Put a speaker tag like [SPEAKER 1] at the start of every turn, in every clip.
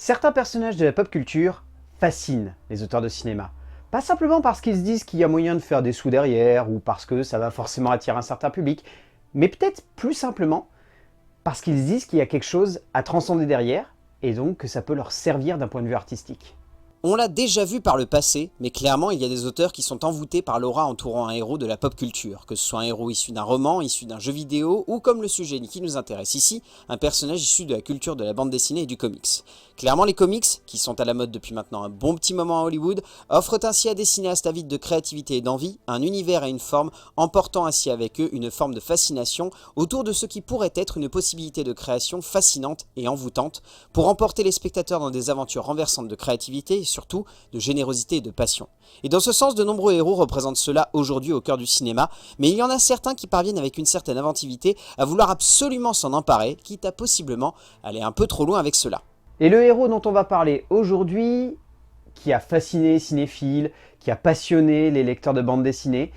[SPEAKER 1] Certains personnages de la pop culture fascinent les auteurs de cinéma. Pas simplement parce qu'ils se disent qu'il y a moyen de faire des sous derrière ou parce que ça va forcément attirer un certain public, mais peut-être plus simplement parce qu'ils se disent qu'il y a quelque chose à transcender derrière et donc que ça peut leur servir d'un point de vue artistique.
[SPEAKER 2] On l'a déjà vu par le passé, mais clairement il y a des auteurs qui sont envoûtés par l'aura entourant un héros de la pop culture, que ce soit un héros issu d'un roman, issu d'un jeu vidéo, ou comme le sujet qui nous intéresse ici, un personnage issu de la culture de la bande dessinée et du comics. Clairement les comics, qui sont à la mode depuis maintenant un bon petit moment à Hollywood, offrent ainsi à des cinéastes avides de créativité et d'envie un univers et une forme, emportant ainsi avec eux une forme de fascination autour de ce qui pourrait être une possibilité de création fascinante et envoûtante, pour emporter les spectateurs dans des aventures renversantes de créativité, surtout de générosité et de passion. Et dans ce sens, de nombreux héros représentent cela aujourd'hui au cœur du cinéma, mais il y en a certains qui parviennent avec une certaine inventivité à vouloir absolument s'en emparer, quitte à possiblement aller un peu trop loin avec cela.
[SPEAKER 1] Et le héros dont on va parler aujourd'hui, qui a fasciné les cinéphiles, qui a passionné les lecteurs de bande dessinée,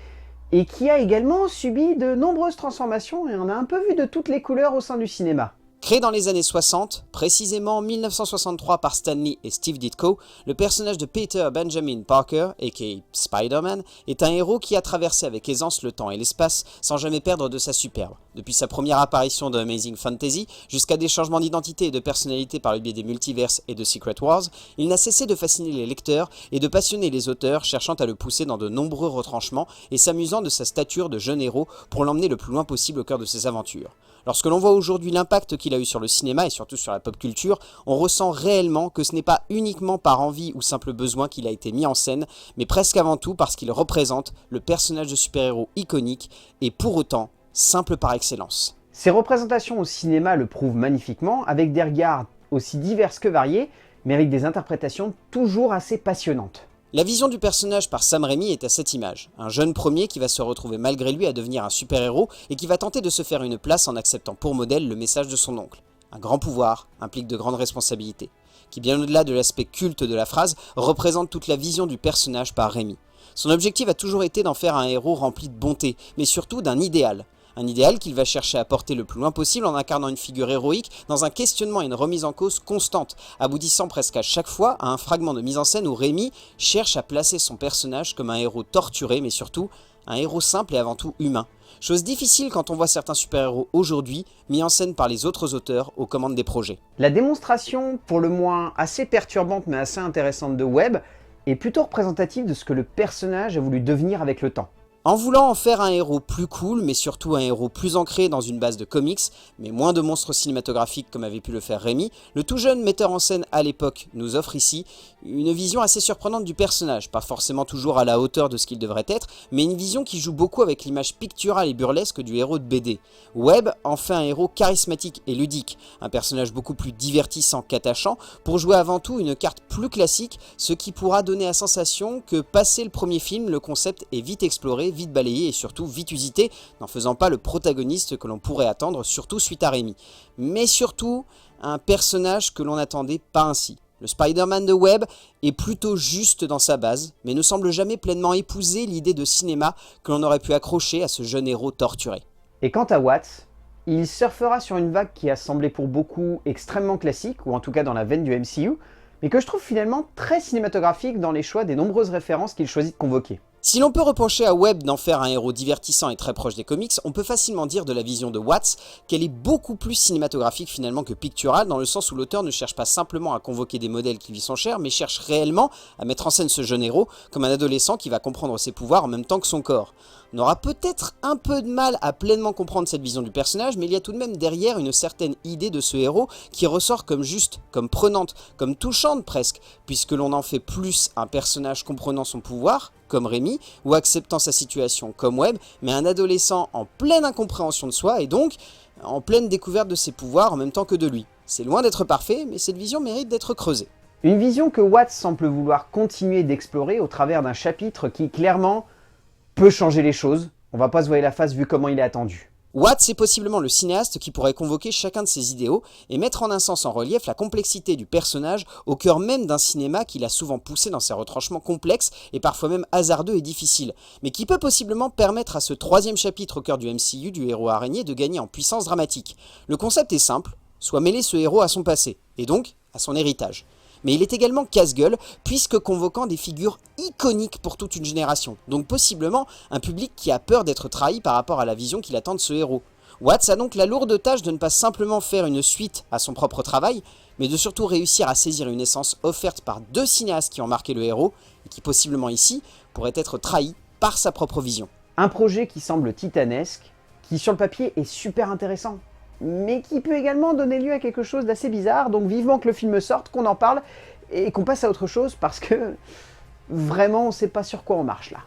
[SPEAKER 1] et qui a également subi de nombreuses transformations, et on a un peu vu de toutes les couleurs au sein du cinéma.
[SPEAKER 2] Créé dans les années 60, précisément en 1963 par Stan Lee et Steve Ditko, le personnage de Peter Benjamin Parker, aka Spider-Man, est un héros qui a traversé avec aisance le temps et l'espace sans jamais perdre de sa superbe. Depuis sa première apparition dans Amazing Fantasy, jusqu'à des changements d'identité et de personnalité par le biais des multiverses et de Secret Wars, il n'a cessé de fasciner les lecteurs et de passionner les auteurs, cherchant à le pousser dans de nombreux retranchements et s'amusant de sa stature de jeune héros pour l'emmener le plus loin possible au cœur de ses aventures. Lorsque l'on voit aujourd'hui l'impact qu'il a eu sur le cinéma et surtout sur la pop culture, on ressent réellement que ce n'est pas uniquement par envie ou simple besoin qu'il a été mis en scène, mais presque avant tout parce qu'il représente le personnage de super-héros iconique et pour autant simple par excellence.
[SPEAKER 1] Ces représentations au cinéma le prouvent magnifiquement, avec des regards aussi divers que variés, mais avec des interprétations toujours assez passionnantes.
[SPEAKER 2] La vision du personnage par Sam Raimi est à cette image, un jeune premier qui va se retrouver malgré lui à devenir un super-héros et qui va tenter de se faire une place en acceptant pour modèle le message de son oncle. Un grand pouvoir implique de grandes responsabilités, qui bien au-delà de l'aspect culte de la phrase, représente toute la vision du personnage par Raimi. Son objectif a toujours été d'en faire un héros rempli de bonté, mais surtout d'un idéal. Un idéal qu'il va chercher à porter le plus loin possible en incarnant une figure héroïque dans un questionnement et une remise en cause constante, aboutissant presque à chaque fois à un fragment de mise en scène où Raimi cherche à placer son personnage comme un héros torturé, mais surtout un héros simple et avant tout humain. Chose difficile quand on voit certains super-héros aujourd'hui mis en scène par les autres auteurs aux commandes des projets.
[SPEAKER 1] La démonstration, pour le moins assez perturbante mais assez intéressante de Webb, est plutôt représentative de ce que le personnage a voulu devenir avec le temps.
[SPEAKER 2] En voulant en faire un héros plus cool, mais surtout un héros plus ancré dans une base de comics, mais moins de monstres cinématographiques comme avait pu le faire Raimi, le tout jeune metteur en scène à l'époque nous offre ici une vision assez surprenante du personnage, pas forcément toujours à la hauteur de ce qu'il devrait être, mais une vision qui joue beaucoup avec l'image picturale et burlesque du héros de BD. Webb en fait un héros charismatique et ludique, un personnage beaucoup plus divertissant qu'attachant, pour jouer avant tout une carte plus classique, ce qui pourra donner la sensation que passé le premier film, le concept est vite exploré, vite balayé et surtout vite usité, n'en faisant pas le protagoniste que l'on pourrait attendre, surtout suite à Raimi. Mais surtout, un personnage que l'on n'attendait pas ainsi. Le Spider-Man de Webb est plutôt juste dans sa base, mais ne semble jamais pleinement épouser l'idée de cinéma que l'on aurait pu accrocher à ce jeune héros torturé.
[SPEAKER 1] Et quant à Watts, il surfera sur une vague qui a semblé pour beaucoup extrêmement classique, ou en tout cas dans la veine du MCU, mais que je trouve finalement très cinématographique dans les choix des nombreuses références qu'il choisit de convoquer.
[SPEAKER 2] Si l'on peut reprocher à Webb d'en faire un héros divertissant et très proche des comics, on peut facilement dire de la vision de Watts qu'elle est beaucoup plus cinématographique finalement que picturale, dans le sens où l'auteur ne cherche pas simplement à convoquer des modèles qui lui sont chers, mais cherche réellement à mettre en scène ce jeune héros comme un adolescent qui va comprendre ses pouvoirs en même temps que son corps. On aura peut-être un peu de mal à pleinement comprendre cette vision du personnage, mais il y a tout de même derrière une certaine idée de ce héros qui ressort comme juste, comme prenante, comme touchante presque, puisque l'on en fait plus un personnage comprenant son pouvoir, comme Raimi, ou acceptant sa situation comme Webb, mais un adolescent en pleine incompréhension de soi et donc en pleine découverte de ses pouvoirs en même temps que de lui. C'est loin d'être parfait, mais cette vision mérite d'être creusée.
[SPEAKER 1] Une vision que Watts semble vouloir continuer d'explorer au travers d'un chapitre qui clairement peut changer les choses. On va pas se voiler la face vu comment il est attendu.
[SPEAKER 2] Watts est possiblement le cinéaste qui pourrait convoquer chacun de ses idéaux et mettre en un sens en relief la complexité du personnage au cœur même d'un cinéma qu'il a souvent poussé dans ses retranchements complexes et parfois même hasardeux et difficiles, mais qui peut possiblement permettre à ce troisième chapitre au cœur du MCU du héros araignée de gagner en puissance dramatique. Le concept est simple, soit mêler ce héros à son passé, et donc à son héritage. Mais il est également casse-gueule, puisque convoquant des figures iconiques pour toute une génération, donc possiblement un public qui a peur d'être trahi par rapport à la vision qu'il attend de ce héros. Watts a donc la lourde tâche de ne pas simplement faire une suite à son propre travail, mais de surtout réussir à saisir une essence offerte par deux cinéastes qui ont marqué le héros, et qui possiblement ici pourrait être trahi par sa propre vision.
[SPEAKER 1] Un projet qui semble titanesque, qui sur le papier est super intéressant, mais qui peut également donner lieu à quelque chose d'assez bizarre, donc vivement que le film sorte, qu'on en parle, et qu'on passe à autre chose, parce que vraiment on sait pas sur quoi on marche là.